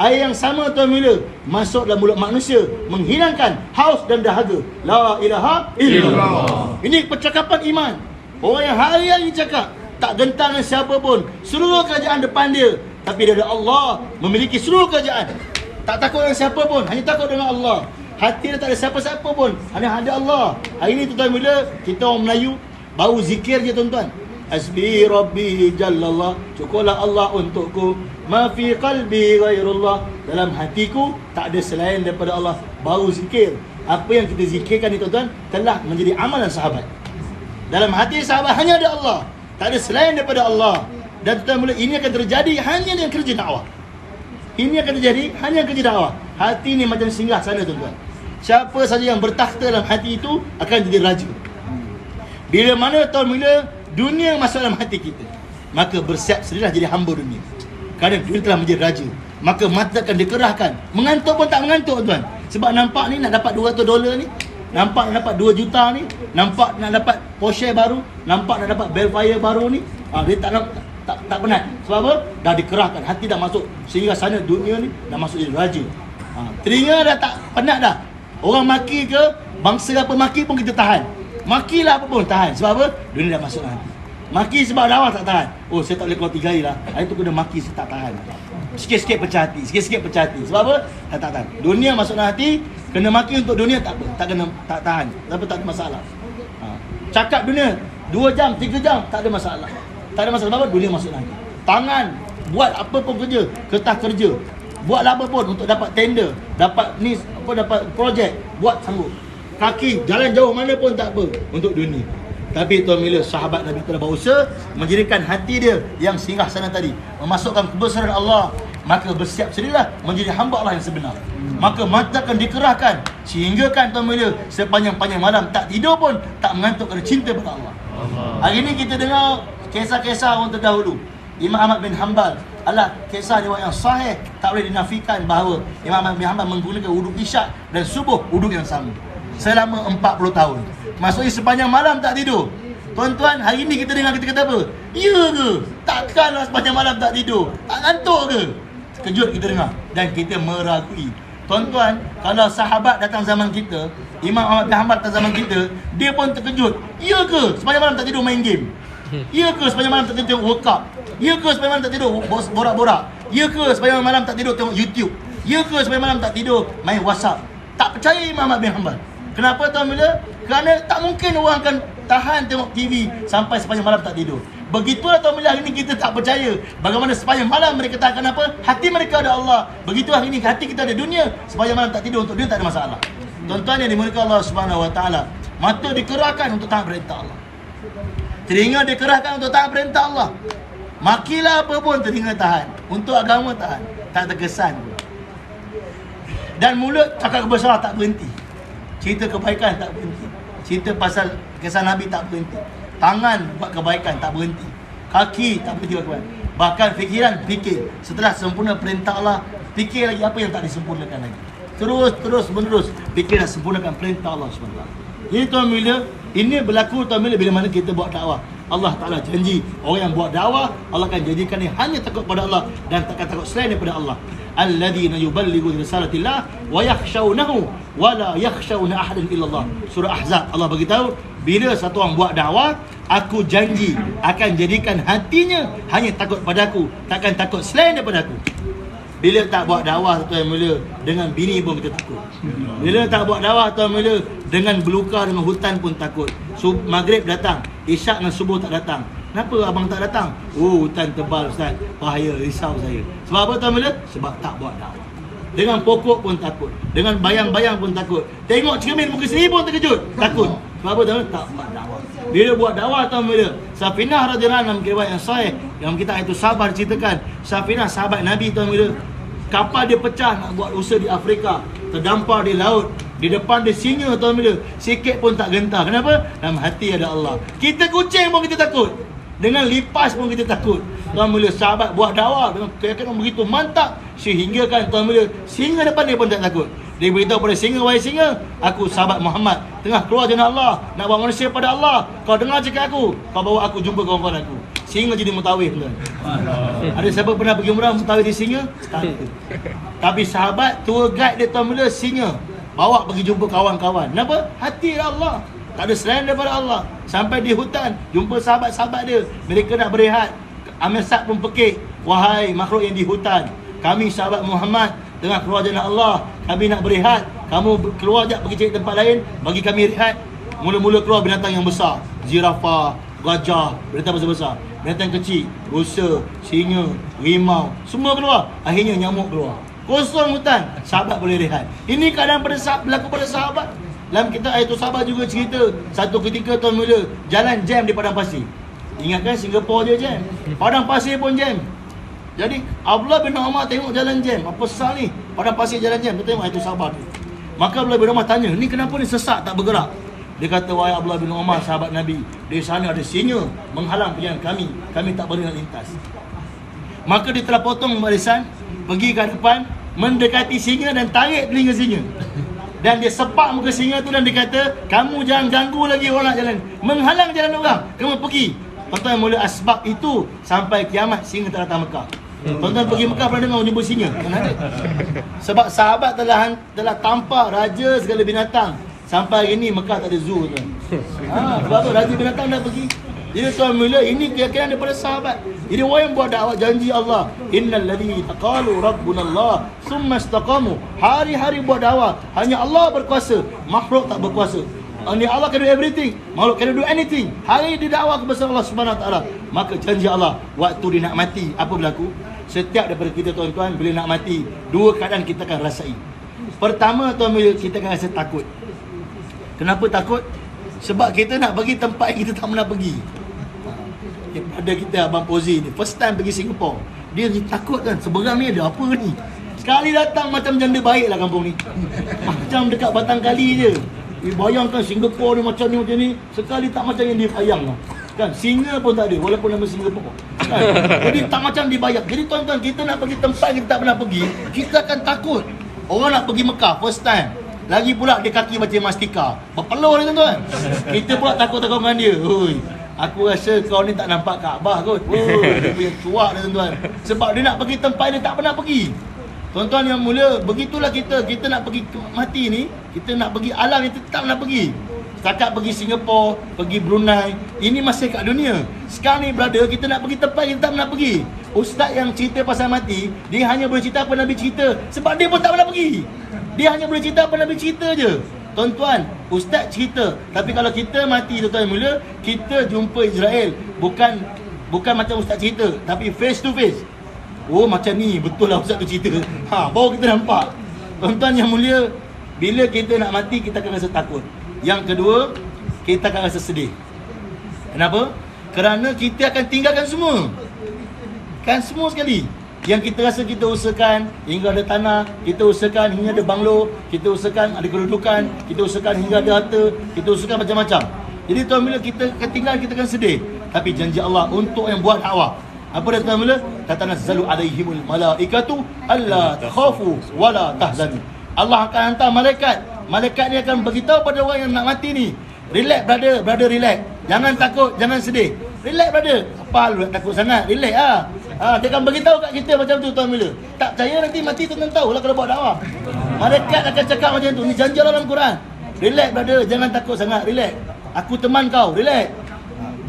Air yang sama tuan bila masuk dalam mulut manusia, menghilangkan haus dan dahaga. La ilaha illallah. Ini percakapan iman. Orang yang hari-hari cakap, tak gentar dengan siapa pun, seluruh kerajaan depan dia, tapi dia ada Allah, memiliki seluruh kerajaan. Tak takut dengan siapa pun, hanya takut dengan Allah. Hati dia tak ada siapa-siapa pun, hanya ada Allah. Hari ni tuan-tuan, bila kita orang Melayu baru zikir je tuan-tuan, Hasbi Rabbi Jallallah, cukuplah Allah untukku, ma fi qalbi ghairullah, dalam hatiku tak ada selain daripada Allah. Baru zikir. Apa yang kita zikirkan ni tuan-tuan telah menjadi amalan sahabat. Dalam hati sahabat hanya ada Allah, tak ada selain daripada Allah. Dan tuan-tuan, ini akan terjadi hanya dengan kerja dakwah. Ini akan terjadi hanya kerja dakwah. Hati ni macam singgah sana tuan-tuan. Siapa saja yang bertakhta dalam hati itu akan jadi raja. Bila mana tuan, bila dunia masuk dalam hati kita, maka bersiap sedialah jadi hamba dunia. Kerana dunia telah menjadi raja, maka mata akan dikerahkan. Mengantuk pun tak mengantuk tuan. Sebab nampak ni nak dapat $200 ni, nampak nak dapat 2 juta ni, nampak nak dapat Porsche baru, nampak nak dapat Belfire baru ni, dia tak penat. Sebab apa? Dah dikerahkan, hati dah masuk sehingga sana dunia ni dah masuk jadi raja. Telinga dah tak penat dah. Orang maki ke, bangsa apa maki pun kita tahan. Makilah apa pun tahan. Sebab apa? Dunia dah masuk hati. Maki sebab lawan tak tahan. Oh, saya tak boleh keluar 3 hari lah. Hari tu kena maki, saya tak tahan. Sikit-sikit pecah hati, sikit-sikit pecah hati. Sebab apa? Tak tahan. Dunia masuk dalam hati, kena maki untuk dunia tak apa, tak tahan. Tapi tak ada masalah. Cakap dunia 2 jam, 3 jam, tak ada masalah. Tak ada masalah. Sebab apa? Dunia masuk dalam hati. Tangan buat apa pun kerja, kertas kerja, buat apa pun untuk dapat tender, dapat ni apa, dapat projek, buat sanggup. Kaki jalan jauh mana pun tak apa untuk dunia. Tapi tuan, bila sahabat Nabi telah berusaha menjadikan hati dia yang singgah sana tadi, memasukkan kebesaran Allah, maka bersiap sedialah menjadi hamba Allah yang sebenar. Maka mata akan dikerahkan sehingga kan tuan, bila sepanjang-panjang malam tak tidur pun tak mengantuk kerana cinta pada Allah. Hari ini kita dengar kisah-kisah orang terdahulu. Imam Ahmad bin Hanbal adalah kisah riwayat yang sahih, tak boleh dinafikan bahawa Imam Ahmad bin Hanbal menggunakan wuduk isyak dan subuh wuduk yang sama selama 40 tahun. Maksudnya sepanjang malam tak tidur. Tuan-tuan, hari ni kita dengar kita kata apa? Ya ke? Takkanlah sepanjang malam tak tidur. Tak ngantuk ke? Terkejut kita dengar dan kita meragui. Tuan-tuan, kalau sahabat datang zaman kita, Imam Ahmad bin Hanbal datang zaman kita, dia pun terkejut. Ya ke? Sepanjang malam tak tidur main game? Ya ke? Sepanjang malam tak tidur workout? Ya ke? Sepanjang malam tak tidur borak-borak? Ya ke? Sepanjang malam tak tidur tengok YouTube? Ya ke? Sepanjang malam tak tidur main WhatsApp? Tak percaya Imam Ahmad bin Hanbal. Kenapa tuan bila? Kerana tak mungkin orang akan tahan tengok TV sampai sepanjang malam tak tidur. Begitulah tuan bila hari ni kita tak percaya bagaimana sepanjang malam mereka tahan. Kenapa? Hati mereka ada Allah. Begitu hari ni hati kita ada dunia, sepanjang malam tak tidur untuk dia tak ada masalah. Tuan-tuan yang dimuliakan Allah Subhanahu Wa Taala, mata dikerahkan untuk tahan perintah Allah. Telinga dikerahkan untuk tahan perintah Allah. Makilah apa pun telinga tahan. Untuk agama tahan. Tak terkesan pun. Dan mulut cakap kebesaran tak berhenti. Cerita kebaikan tak berhenti. cerita pasal kisah Nabi tak berhenti. Tangan buat kebaikan tak berhenti. Kaki tak berhenti buat kebaikan. Bahkan fikiran fikir. Setelah sempurna perintah Allah, fikir lagi apa yang tak disempurnakan lagi. Terus menerus fikir dan sempurnakan perintah Allah SWT. Jadi tuan bila ini berlaku tuan bila mana kita buat dakwah, Allah Ta'ala janji orang yang buat dakwah Allah akan jadikan dia hanya takut pada Allah dan takkan takut selain daripada Allah. Alladzina yuballighu risalatillah wa yakhshawnahu wa la yakhshawna ahadan illallah. Surah Ahzab Allah beritahu, bila satu orang buat dakwah, aku janji akan jadikan hatinya hanya takut padaku, takkan takut selain daripada aku. Bila tak buat dakwah tuan mula, dengan bini pun kita takut. Bila tak buat dakwah tuan mula, dengan berluka dengan hutan pun takut. Maghrib datang, isyak dengan subuh tak datang. Kenapa abang tak datang? Oh, hutan tebal Ustaz, bahaya, risau saya. Sebab apa tuan mula? Sebab tak buat dakwah. Dengan pokok pun takut, dengan bayang-bayang pun takut. Tengok cermin muka sendiri pun terkejut, takut. Sebab apa tuan mula? Tak buat dakwah. Bila buat dakwah tuan mula, Safinah radhiyallahu anha dalam riwayat yang sahih, dalam kitab itu sabar ceritakan, Safinah sahabat Nabi tuan mula, kapal dia pecah nak buat usaha di Afrika, terdampar di laut, di depan dia singa tuan bila, sikit pun tak gentar. Kenapa? Dalam hati ada Allah. Kita kucing pun kita takut, dengan lipas pun kita takut. Tuan bila sahabat buat dakwah dengan keyakinan begitu mantap, sehingga kan tuan bila singa depan dia pun tak takut. Dia beritahu pada singa, wahai singa, aku sahabat Muhammad, tengah keluar jalan Allah, nak bawa manusia pada Allah. Kau dengar cakap aku, kau bawa aku jumpa kawan-kawan aku. Singa jadi mutawif tuan. Ada siapa pernah pergi umrah mutawif di singa? Tak. Tapi sahabat tour guide dia tuan mula singa, bawa pergi jumpa kawan-kawan. Kenapa? Hati Allah, tak ada selain daripada Allah. Sampai di hutan jumpa sahabat-sahabat dia, mereka nak berehat. Amir Sa'd pun pekik, wahai makhluk yang di hutan, kami sahabat Muhammad tengah keluar jalan Allah, kami nak berehat, kamu keluar sekejap pergi cari tempat lain, bagi kami rehat. Mula-mula keluar binatang yang besar, zirafah, gajah, binatang besar-besar. Binatang kecil, rusa, singa, rimau, semua keluar. Akhirnya nyamuk keluar. Kosong hutan, sahabat boleh rehat. Ini keadaan berlaku pada sahabat. Dalam kitab ayat sahabat juga cerita, satu ketika tuan mula jalan jam di padang pasir. Ingatkan Singapura je jam, padang pasir pun jam. Jadi Abdullah bin Umar tengok jalan jam, apa sesal ni? Padang pasir jalan jam, dia tengok ayat sahabat. Maka Abdullah bin Umar tanya, ni kenapa ni sesak tak bergerak? Dia kata, wahai Abdullah bin Umar, sahabat Nabi, di sana ada singa menghalang perjalanan kami tak boleh nak lintas. Maka dia telah potong barisan, pergi ke depan, mendekati singa dan tarik telinga singa. Dan dia sepak muka singa tu dan dia kata, kamu jangan ganggu lagi orang nak jalan, menghalang jalan orang, kamu pergi. Tuan-tuan, mula asbab itu sampai kiamat singa tak datang Mekah. Tuan-tuan pergi Mekah pernah dengar jumpa singa? Kan ada. Sebab sahabat telah tampar raja segala binatang. Sampai hari ni Mekah tak ada zoo tuan. Sebab tu raja binatang dah pergi. Jadi tuan mula ini keyakinan daripada sahabat. Jadi orang yang buat dakwah janji Allah, innal ladzina qalu rabbuna Allah tsumma istaqamu. Hari-hari buat dakwah, hanya Allah berkuasa, makhluk tak berkuasa. Only Allah can do everything, makhluk can do anything. Hari di dakwah kepada Allah Subhanahu Wa Taala, maka janji Allah waktu dia nak mati, apa berlaku? Setiap daripada kita tuan-tuan bila nak mati, dua keadaan kita akan rasai. Pertama tuan, kita akan rasa takut. Kenapa takut? Sebab kita nak pergi tempat yang kita tak pernah pergi. Ada kita Abang Pozi ni, first time pergi Singapura, dia takut kan, seberang ni ada apa ni? Sekali datang macam janda baik lah kampung ni. Macam dekat Batang Kali je. Bayangkan Singapura ni macam ni, sekali tak macam yang dibayang kan. Singa pun tak ada walaupun nama Singapura kan? Jadi tak macam dibayang. Jadi tuan-tuan, kita nak pergi tempat kita tak pernah pergi, kita akan takut. Orang nak pergi Mekah first time, lagi pula dia kaki macam mastika, berpeluh ni tuan-tuan. Kita pula takut-takut dengan dia. Oi, aku rasa kau ni tak nampak Kaabah kot. Dia punya cuak dia tuan-tuan. Sebab dia nak pergi tempat dia tak pernah pergi. Tuan-tuan yang mulia, begitulah kita nak pergi mati ni, kita nak pergi alam yang kita tak pernah pergi. Setakat pergi Singapura, pergi Brunei, ini masih kat dunia. Sekarang ni brother, kita nak pergi tempat yang kita tak pernah pergi. Ustaz yang cerita pasal mati, dia hanya boleh cerita apa Nabi cerita, sebab dia pun tak pernah pergi. Dia hanya boleh cerita apa Nabi cerita je. Tuan-tuan, Ustaz cerita, tapi kalau kita mati tuan-tuan yang mulia, kita jumpa Israel, bukan macam Ustaz cerita, tapi face to face. Oh macam ni, betul lah Ustaz tu cerita. Baru kita nampak. Tuan-tuan yang mulia, bila kita nak mati, kita akan rasa takut. Yang kedua, kita akan rasa sedih. Kenapa? Kerana kita akan tinggalkan semua. Kan semua sekali. Yang kita rasa kita usahakan hingga ada tanah, kita usahakan hingga ada banglo, kita usahakan ada kedudukan, kita usahakan hingga ada harta, kita usahakan macam-macam. Jadi tuan bila kita ketinggalan, kita akan sedih. Tapi janji Allah untuk yang buat dakwah, apa dia tuan bila? Tatanazzalu alaihimul malaikatu alla takhafu wala tahzanu. Allah akan hantar malaikat. Malaikat ni akan beritahu pada orang yang nak mati ni, relax brother, relax. Jangan takut, jangan sedih. Relax brother. Apa lu nak takut sangat? Relax ah. Dia akan beritahu kat kita macam tu tuan bila. Tak percaya nanti mati tuan tahulah kalau buat dakwah. Malaikat akan cakap macam tu. Ni janji Allah dalam Quran. Relax brother, jangan takut sangat, relax. Aku teman kau, relax.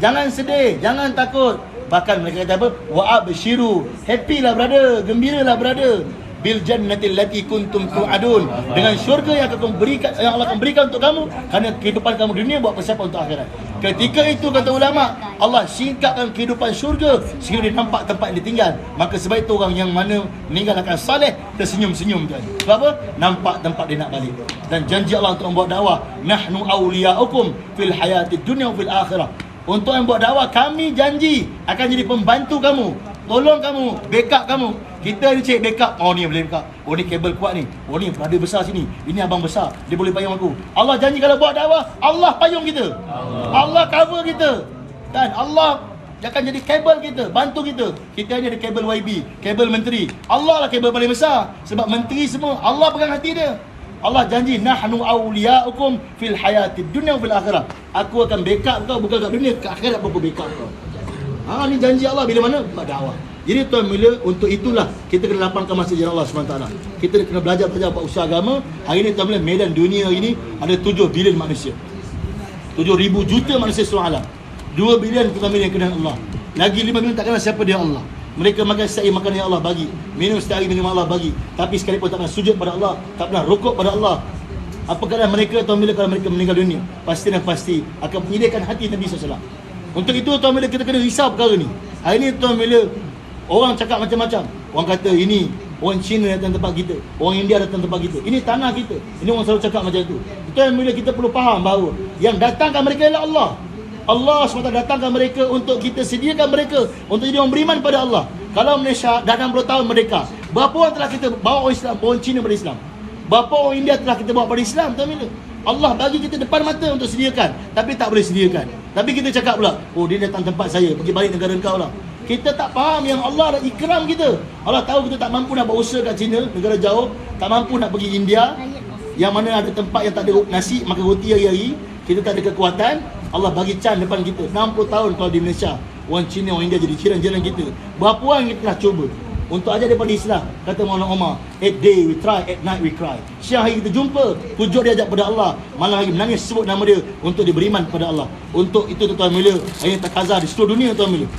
Jangan sedih, jangan takut. Bahkan mereka kata apa? Wa abshiru. Happy lah brother, gembiralah brother. Bil jannatil lati kuntum tu'adun, dengan syurga yang akan berikan, yang Allah akan berikan untuk kamu kerana kehidupan kamu dunia buat persiapan untuk akhirat. Ketika itu kata ulama, Allah singkatkan kehidupan syurga sehingga dia nampak tempat yang ditinggal. Maka sebab itu orang yang mana meninggal akan saleh tersenyum-senyum tuan. Sebab apa? Nampak tempat dia nak balik. Dan janji Allah untuk membuat dakwah, nahnu awliya'ukum fil hayatid dunya wa fil akhirah. Untuk yang buat dakwah, kami janji akan jadi pembantu kamu, tolong kamu, backup kamu. Kita ni cek backup. Oh ni boleh backup. Oh ni kabel kuat ni. Oh ni brother besar sini. Ini abang besar. Dia boleh payung aku. Allah janji kalau buat dakwah, Allah payung kita. Allah cover kita. Dan Allah akan jadi kabel kita, bantu kita. Kita ni ada kabel YB, kabel menteri. Allah lah kabel paling besar. Sebab menteri semua Allah pegang hati dia. Allah janji nahnu awliya'ukum fil hayatid dunya wa fil akhirah. Aku akan backup kau, bukan kat dunia, kat akhirat pun aku backup kau. Ni janji Allah bila mana? Buat dakwah. Jadi tuan bila untuk itulah kita kena lapangkan masa jalan Allah SWT. Kita kena belajar buat usaha agama. Hari ni tuan bila medan dunia hari ni ada 7 bilion manusia. 7,000 juta manusia seluruh alam. 2 bilion tuan bila yang kenal Allah. Lagi 5 bilion tak kenal siapa dia Allah. Mereka makan setiap hari makanan yang Allah bagi, minum setiap hari minum Allah bagi. Tapi sekalipun tak pernah sujud pada Allah, tak pernah rukuk pada Allah. Apa keadaan mereka tuan bila kalau mereka meninggal dunia? Pasti dan pasti akan menyedihkan hati Nabi SAW. Untuk itu tuan bila kita kena risau perkara ni. Hari ni tuan bila orang cakap macam-macam. Orang kata ini orang Cina datang tempat kita, orang India datang tempat kita. Ini tanah kita. Ini orang selalu cakap macam itu. Itu yang bila kita perlu faham bahawa yang datangkan mereka ialah Allah. Allah SWT datangkan mereka untuk kita sediakan mereka untuk jadi orang beriman pada Allah. Kalau Malaysia dah 60 tahun merdeka, berapa orang telah kita bawa orang Islam, orang Cina pada Islam? Berapa orang India telah kita bawa pada Islam? Tuan bila Allah bagi kita depan mata untuk sediakan, tapi tak boleh sediakan. Tapi kita cakap pula, oh dia datang tempat saya, pergi balik negara kau lah. Kita tak faham yang Allah dah ikram kita. Allah tahu kita tak mampu nak buat usaha kat China, negara jauh, tak mampu nak pergi India, yang mana ada tempat yang tak ada nasi, makan roti hari-hari. Kita tak ada kekuatan. Allah bagi can depan kita. 60 tahun kalau di Malaysia, orang Cina, orang India jadi jiran-jiran kita. Berapa orang kita telah cuba untuk ajar daripada Islam. Kata Maulana Omar, at day we try, at night we cry. Siang hari kita jumpa, pujuk dia ajak pada Allah, malam hari menangis sebut nama dia untuk dia beriman pada Allah. Untuk itu tuan Mila, hari ini takazah di seluruh dunia tuan Mila.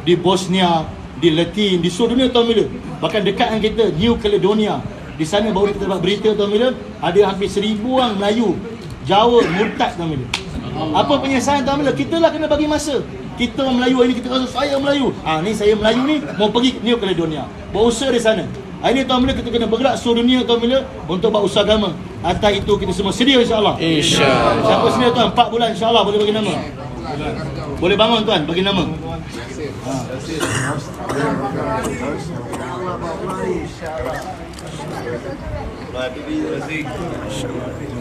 Di Bosnia, di Latin, di seluruh dunia tuan Mila. Bahkan dekat dengan kita, New Caledonia. Di sana baru kita dapat berita tuan Mila, ada hampir 1,000 orang Melayu Jawa murtad tuan Mila. Apa penyesalan tuan Mila? Kita lah kena bagi masa. Kita orang Melayu hari ni, kita rasa saya Melayu. Ni saya Melayu ni mau pergi New Caledonia, buat usaha di sana. Hari ni tuan Mila kita kena bergerak seluruh dunia tuan Mila untuk buat usaha agama. Atas itu kita semua sedia insya-Allah. Insya-Allah. Siapa sedia tuan? 4 bulan insya-Allah boleh bagi nama. Boleh bangun tuan bagi nama.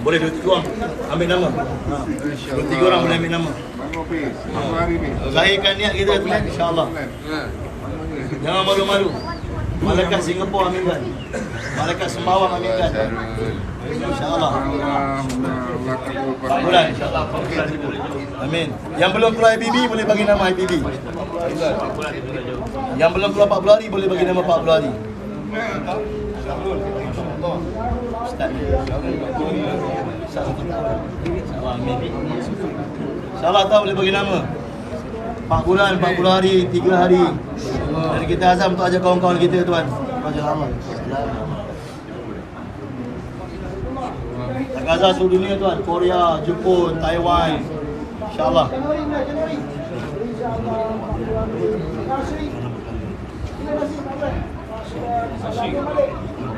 Boleh 2-3 orang ambil nama. 2-3 orang boleh ambil nama. Zahirkan niat kita tuan insya-Allah. Jangan malu-malu. Malaikat Singapura aminkan. Malaikat Sembawang aminkan. InsyaAllah. 4 bulan insyaAllah. Amin. Yang belum keluar IPB boleh bagi nama IPB. Yang belum keluar 40 hari boleh bagi nama 40 hari. Ustaz. InsyaAllah amin. InsyaAllah tahu boleh bagi nama 4 bulan, 40 hari, 3 hari. Dan kita azam untuk ajak kawan-kawan kita tuan. InsyaAllah. Gaza seluruh dunia tuan, Korea, Jepun, Taiwan. InsyaAllah.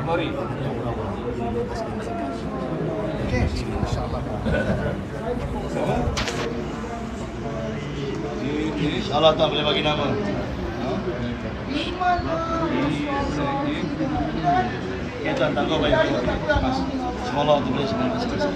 Mari. InsyaAllah tuan boleh bagi nama. Ya tuan, tangguh baik-baik. Semoga Allah boleh semua.